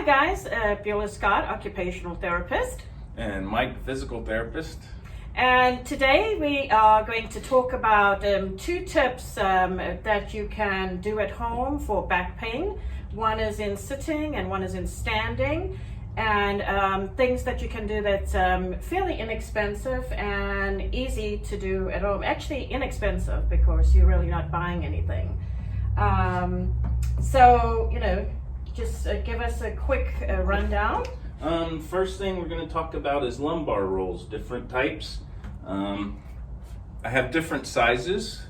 guys, Beulah Scott, occupational therapist. And Mike, physical therapist. And today we are going to talk about 2 tips that you can do at home for back pain. One is in sitting and one is in standing. And things that you can do that's fairly inexpensive and easy to do at home. Actually inexpensive because you're really not buying anything. So, just give us a quick rundown. First thing we're going to talk about is lumbar rolls, different types. I have different sizes.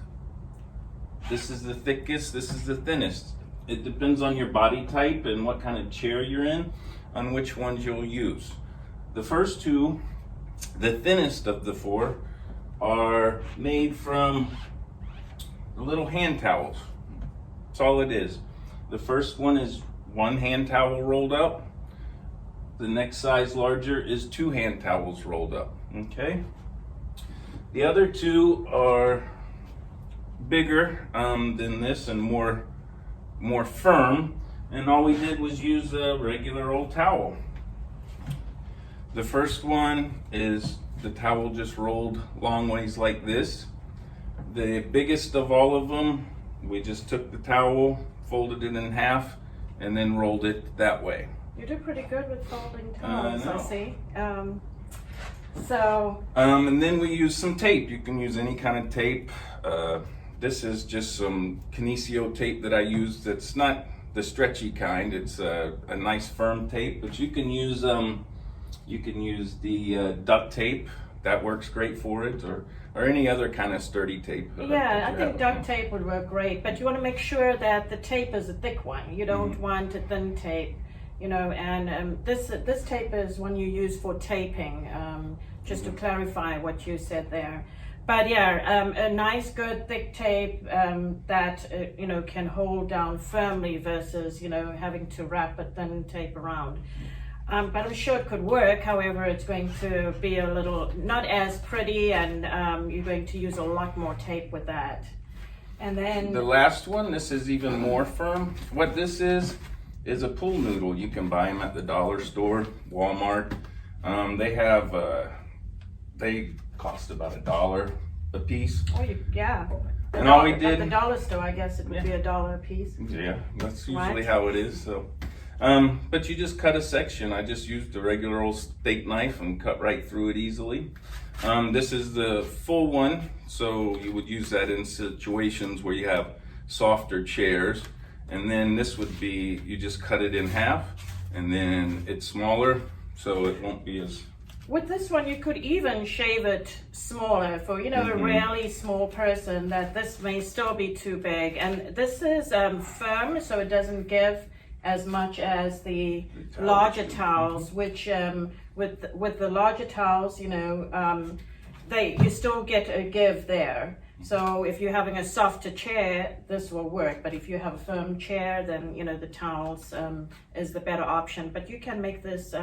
This is the thickest, this is the thinnest. It depends on your body type and what kind of chair you're in, on which ones you'll use. The first 2, the thinnest of the 4, are made from little hand towels. That's all it is. The first one is 1 hand towel rolled up. The next size larger is 2 hand towels rolled up, okay? The other 2 are bigger than this and more firm, and all we did was use a regular old towel. The first one is the towel just rolled long ways like this. The biggest of all of them, we just took the towel, folded it in half, and then rolled it that way. You do pretty good with folding towels, I see. And then we use some tape. You can use any kind of tape. This is just some kinesio tape that I use. That's not the stretchy kind. It's a nice firm tape, but you can use the duct tape. That works great for it, or any other kind of sturdy tape. Yeah, I think duct tape would work great, but you want to make sure that the tape is a thick one. You don't want a thin tape, and this tape is one you use for taping, just to clarify what you said there. But yeah, a nice good thick tape that can hold down firmly versus having to wrap a thin tape around. But I'm sure it could work. However, it's going to be a little not as pretty, and you're going to use a lot more tape with that. And then the last one, this is even more firm. What this is a pool noodle. You can buy them at the dollar store, Walmart. They cost about $1 a piece. Oh, yeah. And all we did at the dollar store, I guess it would be $1 a piece. Yeah, that's usually how it is. So, but you just cut a section. I just used a regular old steak knife and cut right through it easily. This is the full one, so you would use that in situations where you have softer chairs. And then this would be, you just cut it in half, and then it's smaller, so it won't be as... With this one, you could even shave it smaller for, a really small person, that this may still be too big. And this is firm, so it doesn't give as much as the larger towels, which with the larger towels, you still get a give there. So if you're having a softer chair, this will work. But if you have a firm chair, then, the towels is the better option. But you can make this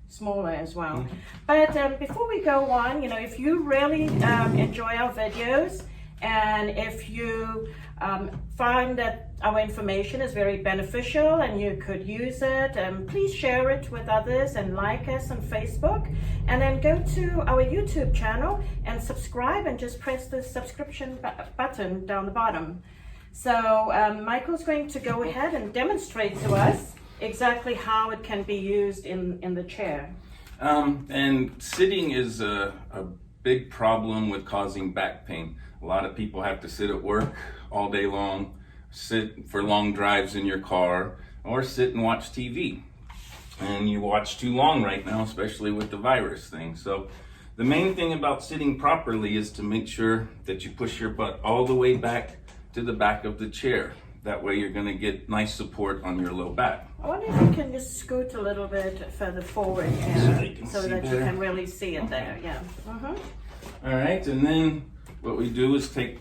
smaller as well. But before we go on, if you really enjoy our videos, and if you find that our information is very beneficial and you could use it, please share it with others and like us on Facebook, and then go to our YouTube channel and subscribe, and just press the subscription button down the bottom. So Michael's going to go ahead and demonstrate to us exactly how it can be used in the chair. And sitting is a big problem with causing back pain. A lot of people have to sit at work all day long, sit for long drives in your car, or sit and watch TV. And you watch too long right now, especially with the virus thing. So the main thing about sitting properly is to make sure that you push your butt all the way back to the back of the chair. That way you're going to get nice support on your low back. I wonder if you can just scoot a little bit further forward here, so that you can really see it there. Yeah. All right, and then what we do is take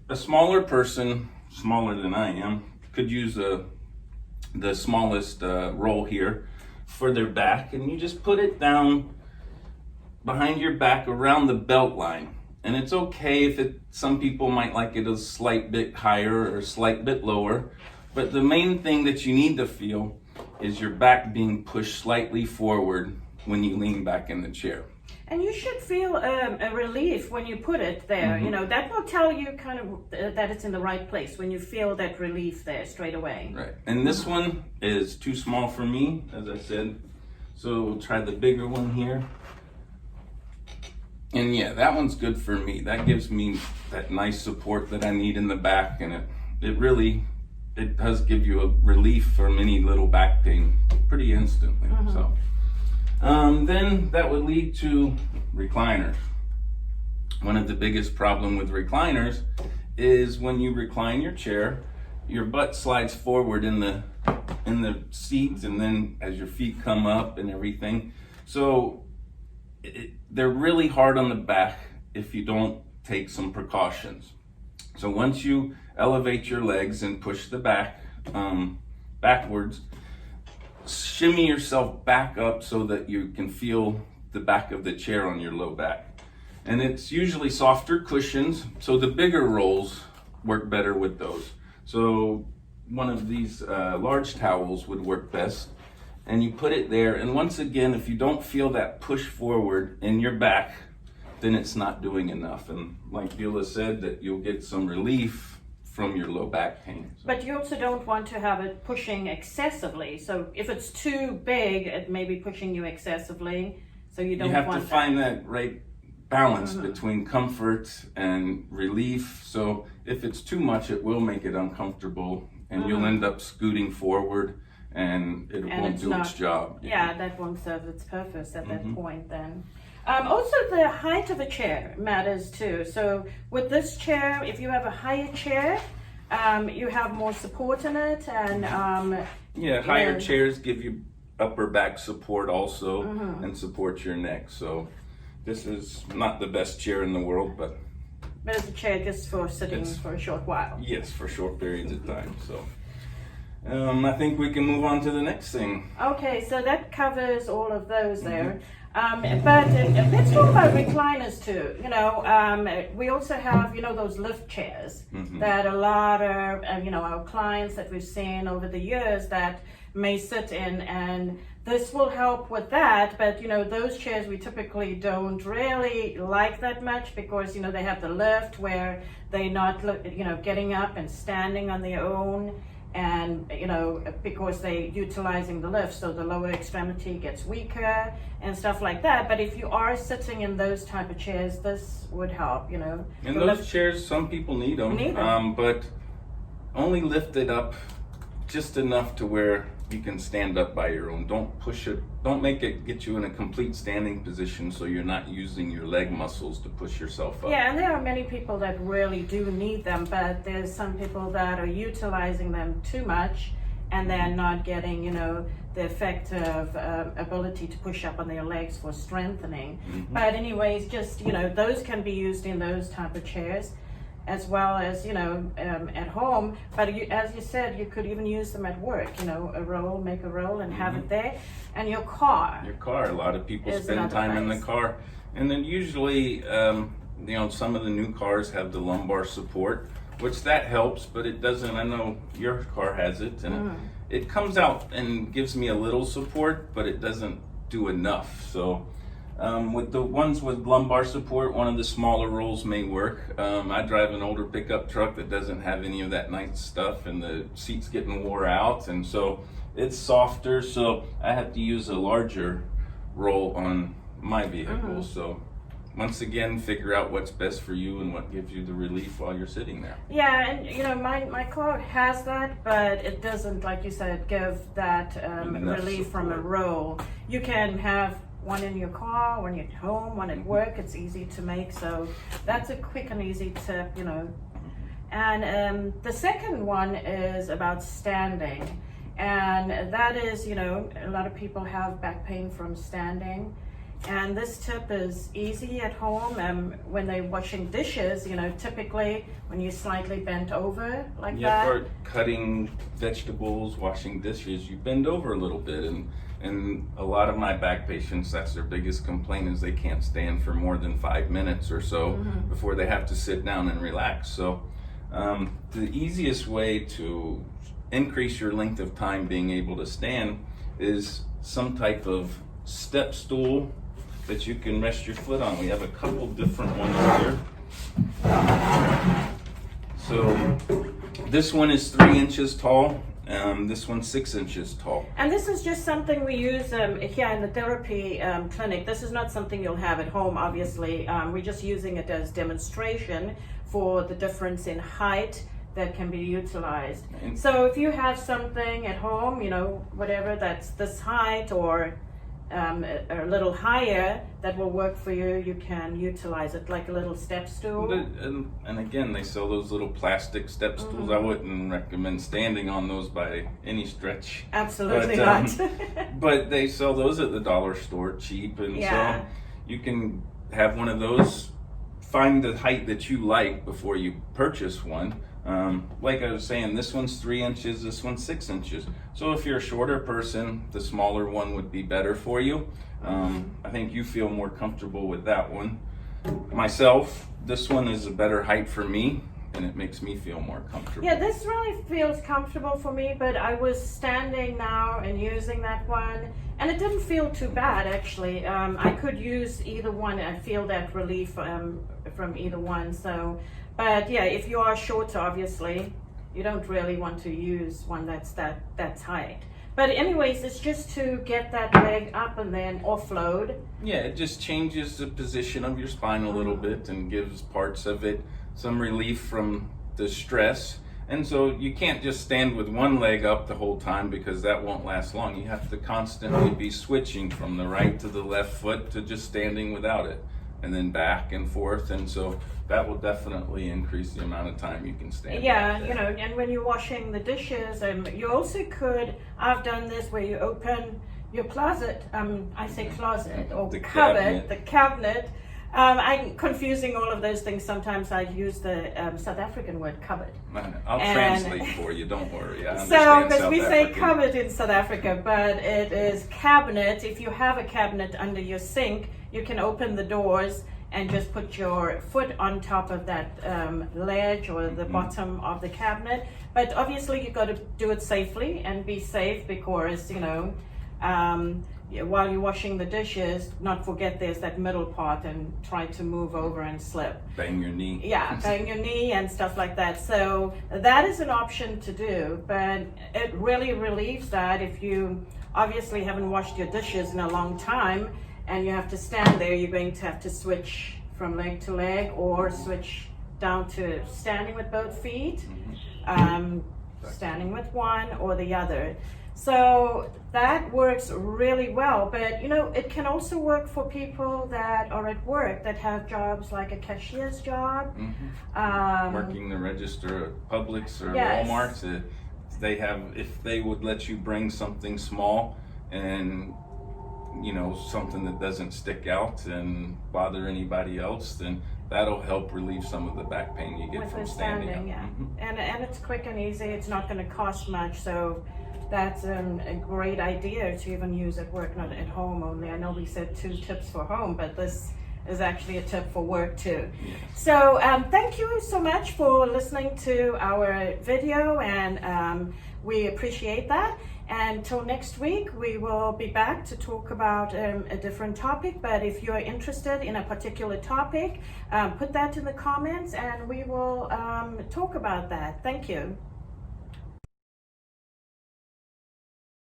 a smaller person, smaller than I am, could use the smallest roll here for their back, and you just put it down behind your back around the belt line. And it's okay if some people might like it a slight bit higher or a slight bit lower, but the main thing that you need to feel is your back being pushed slightly forward when you lean back in the chair. And you should feel a relief when you put it there. You know, that will tell you kind of that it's in the right place when you feel that relief there straight away. Right. And this one is too small for me, as I said. So we'll try the bigger one here. And yeah, that one's good for me. That gives me that nice support that I need in the back, and it does give you a relief from any little back pain pretty instantly. So then that would lead to recliners. One of the biggest problem with recliners is when you recline your chair, your butt slides forward in the seats, and then as your feet come up and everything. So they're really hard on the back if you don't take some precautions. So once you elevate your legs and push the back backwards, shimmy yourself back up so that you can feel the back of the chair on your low back. And it's usually softer cushions, so the bigger rolls work better with those. So one of these large towels would work best. And you put it there, and once again, if you don't feel that push forward in your back, then it's not doing enough. And like Beulah said, that you'll get some relief from your low back pain. So. But you also don't want to have it pushing excessively. So if it's too big, it may be pushing you excessively. So you don't want to find that right balance between comfort and relief. So if it's too much, it will make it uncomfortable, and you'll end up scooting forward, and it won't do its job. Yeah, that won't serve its purpose at that point then. Also, the height of a chair matters too. So with this chair, if you have a higher chair, you have more support in it, and higher chairs give you upper back support also, and support your neck. So this is not the best chair in the world, but it's a chair just for sitting for a short while. Yes, for short periods of time. So I think we can move on to the next thing. Okay, so that covers all of those there. But let's talk about recliners too. You know, we also have, those lift chairs that a lot of, our clients that we've seen over the years that may sit in, and this will help with that. But, those chairs we typically don't really like that much because, they have the lift where they're not, getting up and standing on their own. And because they're utilizing the lift, so the lower extremity gets weaker and stuff like that. But if you are sitting in those type of chairs, this would help. And those chairs, some people need them, but only lift it up just enough to where you can stand up by your own. Don't push it. Don't make it get you in a complete standing position so you're not using your leg muscles to push yourself up. Yeah, and there are many people that really do need them, but there's some people that are utilizing them too much, and they're not getting, the effective ability to push up on their legs for strengthening. But anyways, just, those can be used in those type of chairs, as well as, at home. But as you said, you could even use them at work, make a roll and have it there. And your car, a lot of people spend time in the car. And then usually, some of the new cars have the lumbar support, which that helps, but it doesn't. I know your car has it, and it comes out and gives me a little support, but it doesn't do enough. So with the ones with lumbar support, one of the smaller rolls may work. I drive an older pickup truck that doesn't have any of that nice stuff, and the seat's getting wore out, and so it's softer, so I have to use a larger roll on my vehicle. So once again, figure out what's best for you and what gives you the relief while you're sitting there. Yeah, and my car has that, but it doesn't, like you said, give that relief from a roll. You can have one in your car, one at home, one at work. It's easy to make, so that's a quick and easy tip, And the second one is about standing, and that is, a lot of people have back pain from standing, and this tip is easy at home. When they're washing dishes, typically when you're slightly bent over like that. For cutting vegetables, washing dishes, you bend over a little bit, and a lot of my back patients, that's their biggest complaint, is they can't stand for more than 5 minutes or so before they have to sit down and relax. So the easiest way to increase your length of time being able to stand is some type of step stool that you can rest your foot on. We have a couple different ones here. So this one is 3 inches tall. This one's 6 inches tall. And this is just something we use here in the therapy clinic. This is not something you'll have at home, obviously. We're just using it as demonstration for the difference in height that can be utilized. So if you have something at home, you know, whatever that's this height or a little higher that will work for you, you can utilize it like a little step stool. And again, they sell those little plastic step stools. I wouldn't recommend standing on those by any stretch. Absolutely not. But they sell those at the dollar store cheap, and so you can have one of those. Find the height that you like before you purchase one. Like I was saying, this one's 3 inches, this one's 6 inches. So if you're a shorter person, the smaller one would be better for you. I think you feel more comfortable with that one. Myself, this one is a better height for me, and it makes me feel more comfortable. Yeah, this really feels comfortable for me, but I was standing now and using that one, and it didn't feel too bad actually. I could use either one. I feel that relief from either one. So, but yeah, if you are shorter, obviously, you don't really want to use one that's height. But anyways, it's just to get that leg up and then offload. Yeah, it just changes the position of your spine a little bit and gives parts of it some relief from the stress. And so you can't just stand with one leg up the whole time, because that won't last long. You have to constantly be switching from the right to the left foot to just standing without it, and then back and forth. And so that will definitely increase the amount of time you can stand. Yeah, you know, and when you're washing the dishes, you also could, I've done this where you open your closet, I say closet, or the cupboard, the cabinet. I'm confusing all of those things. Sometimes I use the South African word cupboard. I'll translate for you, don't worry. I so, because we say cupboard in South Africa, but it is cabinet. If you have a cabinet under your sink, you can open the doors and just put your foot on top of that ledge or the bottom of the cabinet. But obviously you've got to do it safely and be safe, because, you know, while you're washing the dishes, not forget there's that middle part and try to move over and slip. Bang your knee. Yeah, bang your knee and stuff like that. So that is an option to do, but it really relieves that if you obviously haven't washed your dishes in a long time and you have to stand there, you're going to have to switch from leg to leg or switch down to standing with both feet, standing with one or the other. So that works really well, but you know, it can also work for people that are at work, that have jobs like a cashier's job. Working the register at Publix or Walmart, if they would let you bring something small and, you know, something that doesn't stick out and bother anybody else, then that'll help relieve some of the back pain you get from standing up. Yeah. And it's quick and easy. It's not going to cost much, so that's a great idea to even use at work, not at home only. I know we said 2 tips for home, but this is actually a tip for work too. Yes. So thank you so much for listening to our video, and we appreciate that. And until next week, we will be back to talk about a different topic. But if you're interested in a particular topic, put that in the comments and we will talk about that. Thank you.